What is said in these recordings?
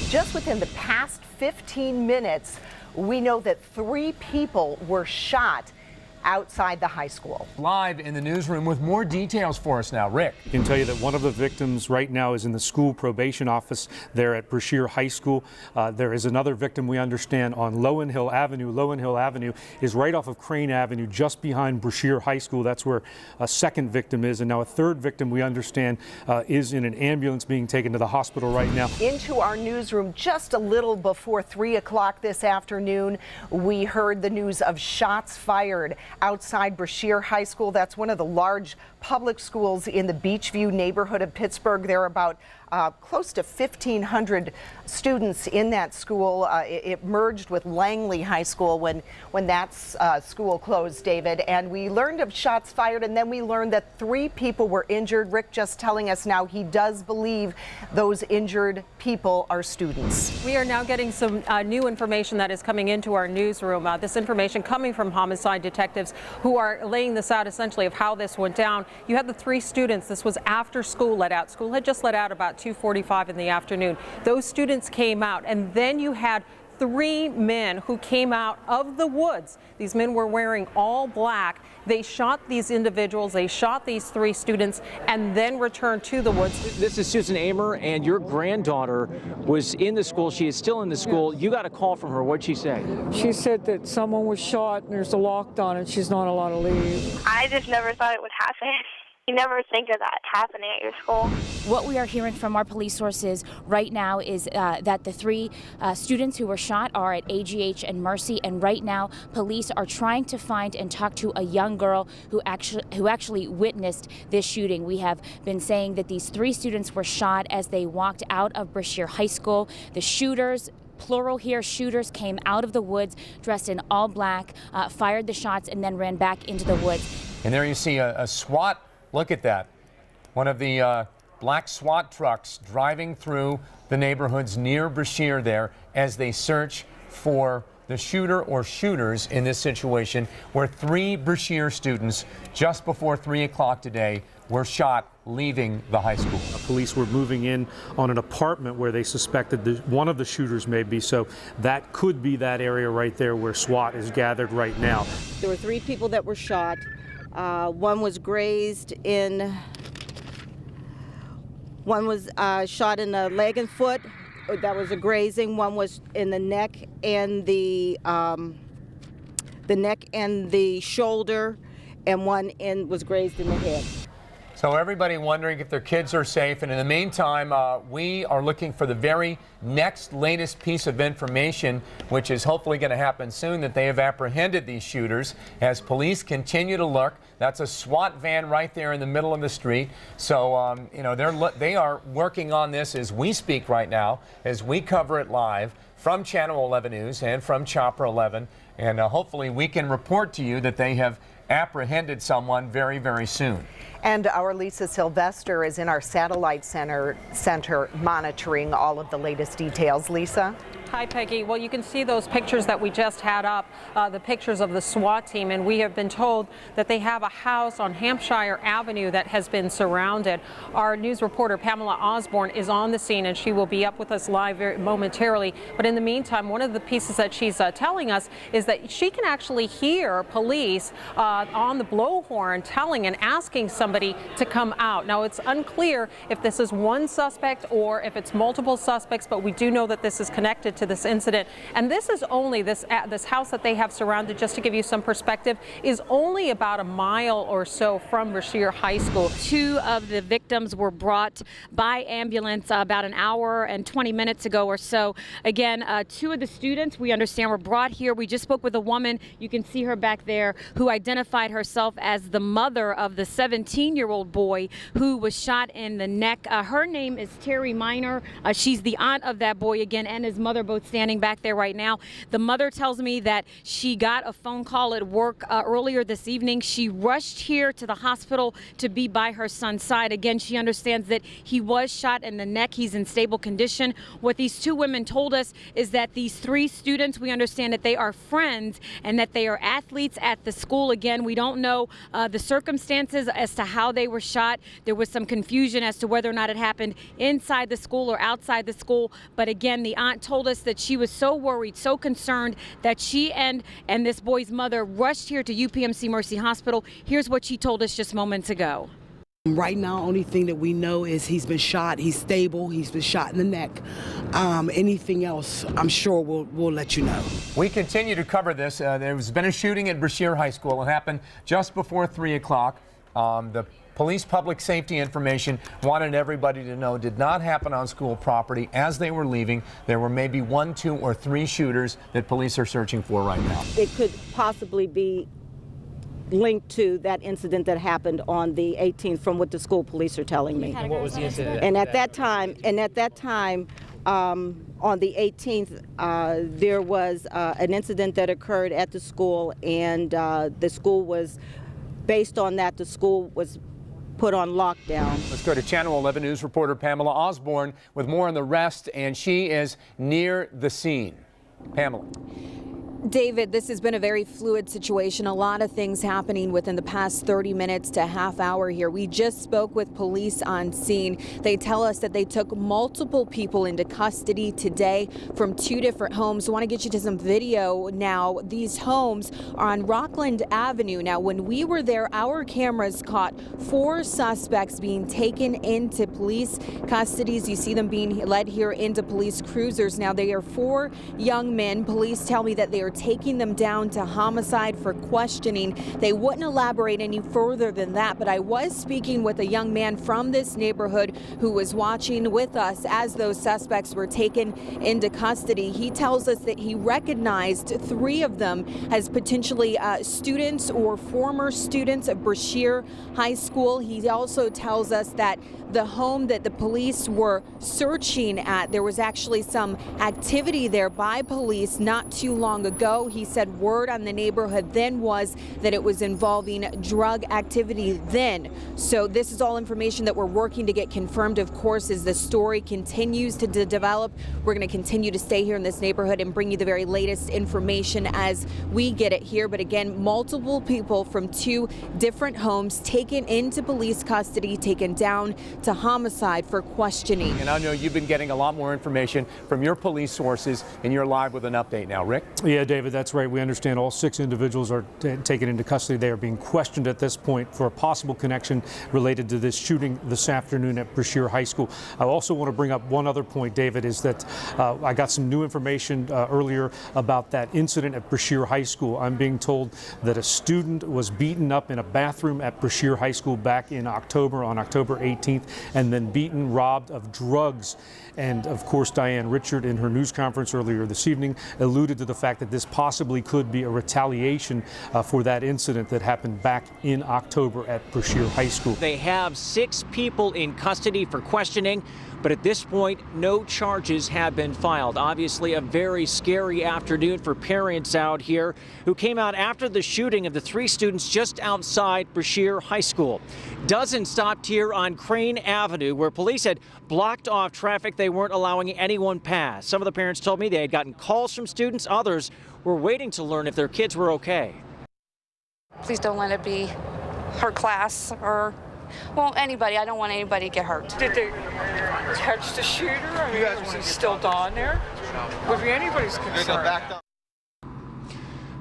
Just within the past 15 minutes, we know that 3 people were shot outside the high school. Live in the newsroom with more details for us now. Rick. I can tell you that one of the victims right now is in the school probation office there at Brashear High School. There is another victim, we understand, on Lowen Hill Avenue. Lowen Hill Avenue is right off of Crane Avenue, just behind Brashear High School. That's where a second victim is. And now a third victim, we understand, is in an ambulance being taken to the hospital right now. Into our newsroom just a little before 3 o'clock this afternoon, we heard the news of shots fired outside Brashear High School. That's one of the large public schools in the Beachview neighborhood of Pittsburgh. There are about close to 1,500 students in that school. It merged with Langley High School when that school closed, David. And we learned of shots fired, and then we learned that 3 people were injured. Rick just telling us now he does believe those injured people are students. We are now getting some new information that is coming into our newsroom. This information coming from homicide detectives who are laying this out essentially of how this went down. You had the 3 students. This was after school let out. School had just let out about 2:45 in the afternoon. Those students came out, and then you had 3 men who came out of the woods. These men were wearing all black. They shot these individuals, they shot these 3 students, and then returned to the woods. This is Susan Amer, and your granddaughter was in the school. She is still in the school. You got a call from her. What'd she say? She said that someone was shot and there's a lockdown and she's not allowed to leave. I just never thought it would happen. You never think of that happening at your school. What we are hearing from our police sources right now is that the 3 students who were shot are at AGH and Mercy, and right now police are trying to find and talk to a young girl who actually witnessed this shooting. We have been saying that these 3 students were shot as they walked out of Brashear High School. The shooters, plural here, shooters came out of the woods dressed in all black, fired the shots, and then ran back into the woods. And there you see a SWAT. Look at that. One of the black SWAT trucks driving through the neighborhoods near Brashear there as they search for the shooter or shooters in this situation, where 3 Brashear students just before 3 o'clock today were shot leaving the high school. Police were moving in on an apartment where they suspected one of the shooters may be, so that could be that area right there where SWAT is gathered right now. There were 3 people that were shot. One was grazed in, one was shot in the leg and foot. That was a grazing. One was in the neck and the shoulder, and one was grazed in the head. So everybody wondering if their kids are safe, and in the meantime, we are looking for the very next latest piece of information, which is hopefully going to happen soon, that they have apprehended these shooters as police continue to look. That's a SWAT van right there in the middle of the street. So, you know, they are working on this as we speak right now, as we cover it live from Channel 11 News and from Chopper 11. And hopefully we can report to you that they have apprehended someone very, very soon. And our Lisa Sylvester is in our satellite center monitoring all of the latest details. Lisa? Hi, Peggy. Well, you can see those pictures that we just had up, the pictures of the SWAT team, and we have been told that they have a house on Hampshire Avenue that has been surrounded. Our news reporter, Pamela Osborne, is on the scene, and she will be up with us live momentarily. But in the meantime, one of the pieces that she's telling us is that she can actually hear police on the blowhorn telling and asking somebody to come out. Now, it's unclear if this is one suspect or if it's multiple suspects, but we do know that this is connected to this incident. And this is only this house that they have surrounded, just to give you some perspective, is only about a mile or so from Brashear High School. 2 of the victims were brought by ambulance about an hour and 20 minutes ago or so. Again, 2 of the students, we understand, were brought here. We just spoke with a woman, you can see her back there, who identified herself as the mother of the 17-year-old boy who was shot in the neck. Her name is Terry Minor. She's the aunt of that boy again, and his mother both standing back there right now. The mother tells me that she got a phone call at work earlier this evening. She rushed here to the hospital to be by her son's side. Again, she understands that he was shot in the neck. He's in stable condition. What these two women told us is that these three students, we understand that they are friends and that they are athletes at the school. Again, we don't know the circumstances as to how they were shot. There was some confusion as to whether or not it happened inside the school or outside the school. But again, the aunt told us that she was so worried, so concerned that she and this boy's mother rushed here to UPMC Mercy Hospital. Here's what she told us just moments ago. Right now, only thing that we know is he's been shot. He's stable. He's been shot in the neck. Anything else, I'm sure we'll let you know. We continue to cover this. There's been a shooting at Brashear High School. It happened just before 3 o'clock. The police public safety information wanted everybody to know did not happen on school property. As they were leaving, there were maybe 1, 2, or 3 shooters that police are searching for right now. It could possibly be linked to that incident that happened on the 18th, from what the school police are telling me. And what was the incident? And at that time, on the 18th, there was an incident that occurred at the school, and the school was, based on that, the school was put on lockdown. Let's go to Channel 11 News reporter Pamela Osborne with more on the rest, and she is near the scene. Pamela. David, this has been a very fluid situation. A lot of things happening within the past 30 minutes to half hour here. We just spoke with police on scene. They tell us that they took multiple people into custody today from 2 different homes. I want to get you to some video now. These homes are on Rockland Avenue. Now, when we were there, our cameras caught 4 suspects being taken into police custodies. You see them being led here into police cruisers. Now, they are 4 young men. Police tell me that they are taking them down to homicide for questioning. They wouldn't elaborate any further than that, but I was speaking with a young man from this neighborhood who was watching with us as those suspects were taken into custody. He tells us that he recognized 3 of them as potentially students or former students of Brashear High School. He also tells us that the home that the police were searching at, there was actually some activity there by police not too long ago. He said word on the neighborhood then was that it was involving drug activity then. So this is all information that we're working to get confirmed, of course, as the story continues to develop. We're going to continue to stay here in this neighborhood and bring you the very latest information as we get it here. But again, multiple people from 2 different homes taken into police custody, taken down to homicide for questioning. And I know you've been getting a lot more information from your police sources, and you're live with an update now. Rick? Yeah, David, that's right. We understand all 6 individuals are taken into custody. They are being questioned at this point for a possible connection related to this shooting this afternoon at Brashear High School. I also want to bring up one other point, David, is that I got some new information earlier about that incident at Brashear High School. I'm being told that a student was beaten up in a bathroom at Brashear High School back in October, on October 18th, and then beaten, robbed of drugs. And of course, Diane Richard, in her news conference earlier this evening, alluded to the fact that this possibly could be a retaliation for that incident that happened back in October at Brashear High School. They have 6 people in custody for questioning, but at this point, no charges have been filed. Obviously, a very scary afternoon for parents out here who came out after the shooting of the 3 students just outside Brashear High School. Dozens stopped here on Crane Avenue, where police had blocked off traffic. They weren't allowing anyone past. Some of the parents told me they had gotten calls from students. Others were waiting to learn if their kids were okay. Please don't let it be her class or, well, anybody. I don't want anybody to get hurt. Did they catch the shooter? I mean, was he still down there? Would be anybody's concern.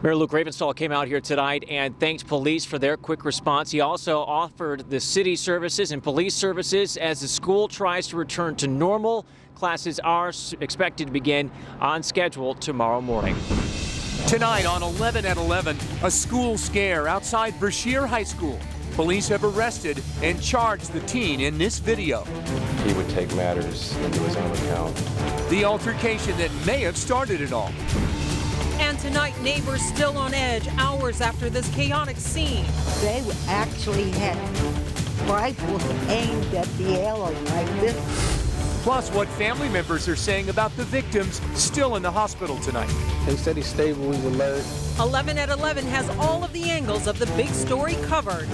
Mayor Luke Ravenstall came out here tonight and thanked police for their quick response. He also offered the city services and police services as the school tries to return to normal. Classes are expected to begin on schedule tomorrow morning. Tonight on 11 at 11, a school scare outside Brashear High School. Police have arrested and charged the teen in this video. He would take matters into his own account. The altercation that may have started it all. And tonight, neighbors still on edge hours after this chaotic scene. They actually had rifles aimed at the alley like this. Plus, what family members are saying about the victims still in the hospital tonight. They said he's stable, he's alert. 11 at 11 has all of the angles of the big story covered.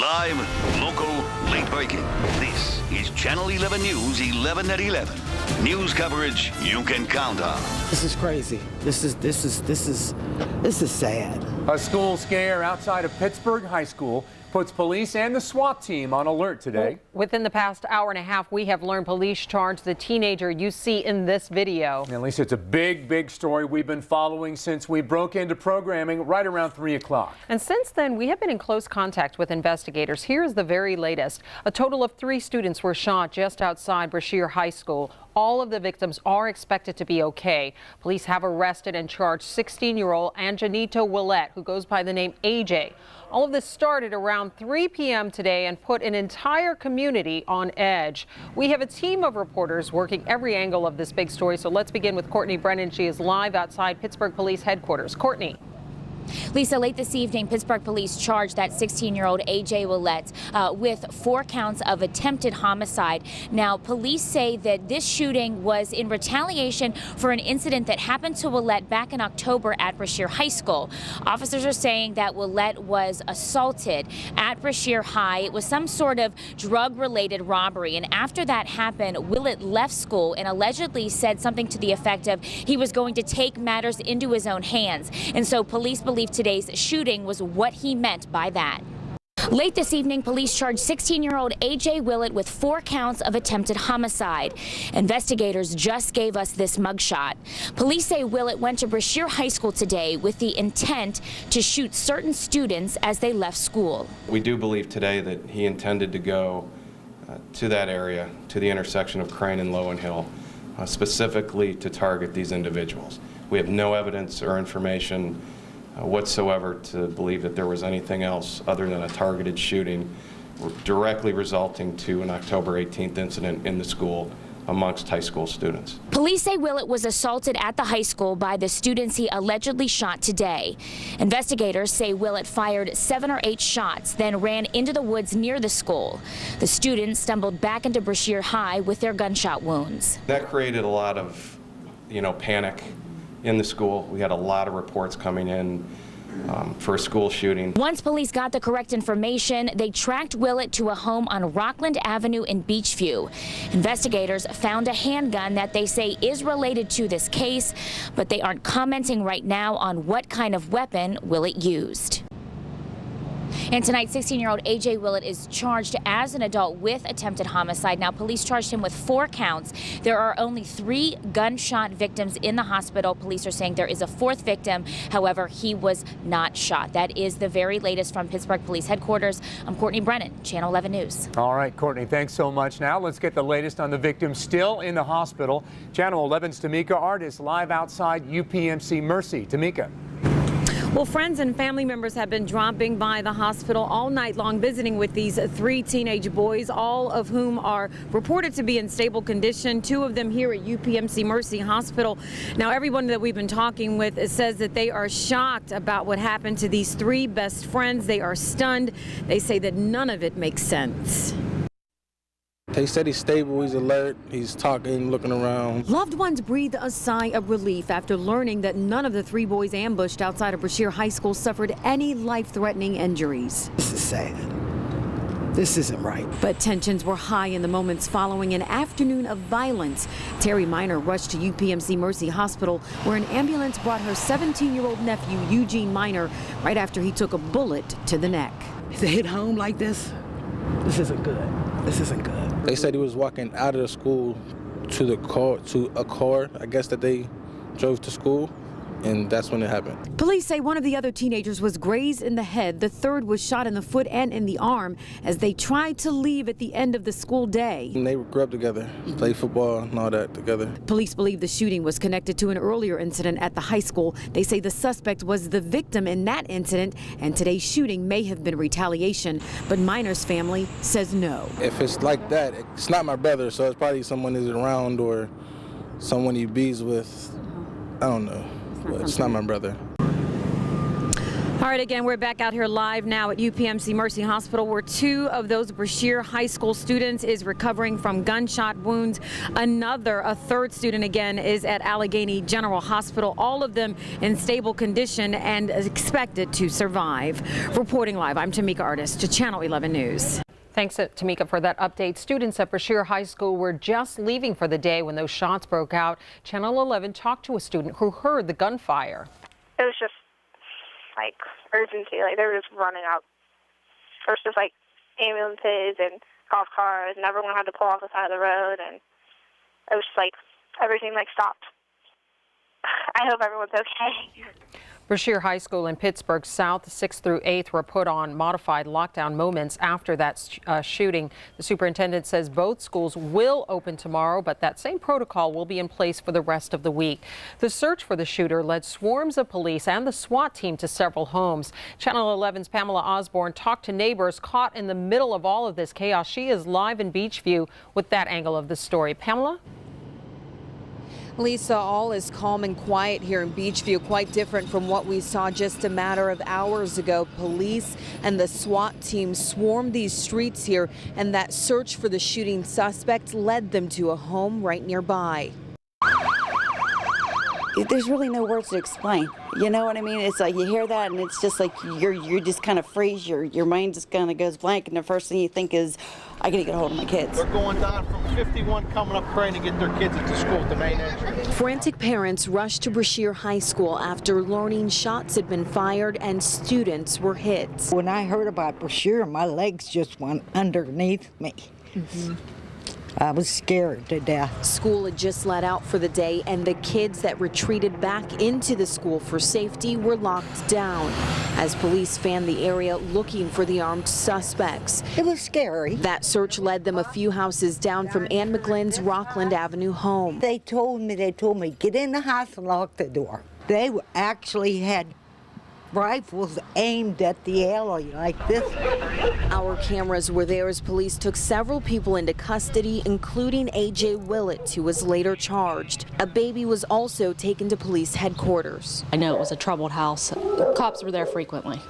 Live, local, late breaking. This is Channel 11 News 11 at 11. News coverage you can count on. This is crazy. This is sad. A school scare outside of Pittsburgh High School puts police and the SWAT team on alert today. Within the past hour and a half, we have learned police charged the teenager you see in this video. At least it's a big story we've been following since we broke into programming right around 3 o'clock. And since then, we have been in close contact with investigators. Here's the very latest. A total of 3 students were shot just outside Brashear High School. All of the victims are expected to be okay. Police have arrested and charged 16-year-old Anjanito Willette, who goes by the name AJ. All of this started around 3 p.m. today and put an entire community on edge. We have a team of reporters working every angle of this big story. So let's begin with Courtney Brennan. She is live outside Pittsburgh Police Headquarters. Courtney. Lisa, late this evening, Pittsburgh police charged that 16-year-old AJ Willette with 4 counts of attempted homicide. Now, police say that this shooting was in retaliation for an incident that happened to Willette back in October at Brashear High School. Officers are saying that Willette was assaulted at Brashear High. It was some sort of drug-related robbery. And after that happened, Willette left school and allegedly said something to the effect of he was going to take matters into his own hands. And so police believe today's shooting was what he meant by that. Late this evening, police charged 16-year-old AJ Willette with 4 counts of attempted homicide. Investigators just gave us this mugshot. Police say Willette went to Brashear High School today with the intent to shoot certain students as they left school. We do believe today that he intended to go to that area, to the intersection of Crane and Lowen Hill, specifically to target these individuals. We have no evidence or information whatsoever to believe that there was anything else other than a targeted shooting directly resulting to an October 18th incident in the school amongst high school students. Police say Willette was assaulted at the high school by the students he allegedly shot today. Investigators say Willette fired 7 or 8 shots, then ran into the woods near the school. The students stumbled back into Brashear High with their gunshot wounds. That created a lot of, panic in the school. We had a lot of reports coming in for a school shooting. Once police got the correct information, they tracked Willette to a home on Rockland Avenue in Beachview. Investigators found a handgun that they say is related to this case, but they aren't commenting right now on what kind of weapon Willette used. And tonight, 16-year-old AJ Willette is charged as an adult with attempted homicide. Now, police charged him with 4 counts. There are only 3 gunshot victims in the hospital. Police are saying there is a 4th victim. However, he was not shot. That is the very latest from Pittsburgh Police Headquarters. I'm Courtney Brennan, Channel 11 News. All right, Courtney, thanks so much. Now let's get the latest on the victims still in the hospital. Channel 11's Tamika Art is live outside UPMC Mercy. Tamika. Well, friends and family members have been dropping by the hospital all night long visiting with these 3 teenage boys, all of whom are reported to be in stable condition, 2 of them here at UPMC Mercy Hospital. Now, everyone that we've been talking with says that they are shocked about what happened to these 3 best friends. They are stunned. They say that none of it makes sense. They said he's stable, he's alert, he's talking, looking around. Loved ones breathed a sigh of relief after learning that none of the 3 boys ambushed outside of Brashear High School suffered any life-threatening injuries. This is sad. This isn't right. But tensions were high in the moments following an afternoon of violence. Terry Minor rushed to UPMC Mercy Hospital, where an ambulance brought her 17-year-old nephew, Eugene Minor, right after he took a bullet to the neck. To hit home like this isn't good. This isn't good. They said he was walking out of the school to a car, I guess, that they drove to school, and that's when it happened. Police say one of the other teenagers was grazed in the head. The 3rd was shot in the foot and in the arm as they tried to leave at the end of the school day. And they grew up together, played football and all that together. Police believe the shooting was connected to an earlier incident at the high school. They say the suspect was the victim in that incident, and today's shooting may have been retaliation. But Minor's family says no. If it's like that, it's not my brother, so it's probably someone who's around or someone he bees with. I don't know. But it's not my brother. All right, again, we're back out here live now at UPMC Mercy Hospital, where two of those Brashear High School students is recovering from gunshot wounds. A third student, again, is at Allegheny General Hospital. All of them in stable condition and expected to survive. Reporting live, I'm Tamika Artist to Channel 11 News. Thanks, Tamika, for that update. Students at Brashear High School were just leaving for the day when those shots broke out. Channel 11 talked to a student who heard the gunfire. It was just like urgency, like they were just running out. First just like ambulances and golf cars, and everyone had to pull off the side of the road, and it was just like everything like stopped. I hope everyone's okay. Brashear High School in Pittsburgh South, 6th through 8th, were put on modified lockdown moments after that shooting. The superintendent says both schools will open tomorrow, but that same protocol will be in place for the rest of the week. The search for the shooter led swarms of police and the SWAT team to several homes. Channel 11's Pamela Osborne talked to neighbors caught in the middle of all of this chaos. She is live in Beachview with that angle of the story. Pamela? Lisa, all is calm and quiet here in Beachview, quite different from what we saw just a matter of hours ago. Police and the SWAT team swarmed these streets here, and that search for the shooting suspect led them to a home right nearby. There's really no words to explain. You know what I mean? It's like you hear that and it's just like you just kind of freeze. Your mind just kind of goes blank, and the first thing you think is, I gotta get a hold of my kids. They're going down from 51 coming up Crane to get their kids into school at the main entrance. Frantic parents rushed to Brashear High School after learning shots had been fired and students were hit. When I heard about Brashear, my legs just went underneath me. I was scared to death. School had just let out for the day, and the kids that retreated back into the school for safety were locked down as police fanned the area looking for the armed suspects. It was scary. That search led them a few houses down from Ann McGlynn's Rockland Avenue home. They told me, get in the house and lock the door. They actually had rifles aimed at the alley like this. Our cameras were there as police took several people into custody, including A.J. Willett, who was later charged. A baby was also taken to police headquarters. I know it was a troubled house. Cops were there frequently.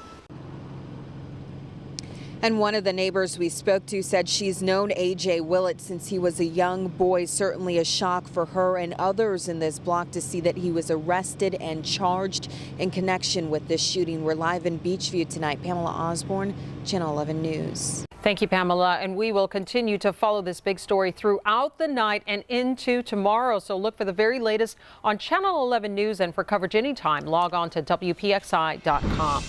And one of the neighbors we spoke to said she's known A.J. Willett since he was a young boy. Certainly a shock for her and others in this block to see that he was arrested and charged in connection with this shooting. We're live in Beachview tonight. Pamela Osborne, Channel 11 News. Thank you, Pamela. And we will continue to follow this big story throughout the night and into tomorrow. So look for the very latest on Channel 11 News, and for coverage anytime, log on to WPXI.com.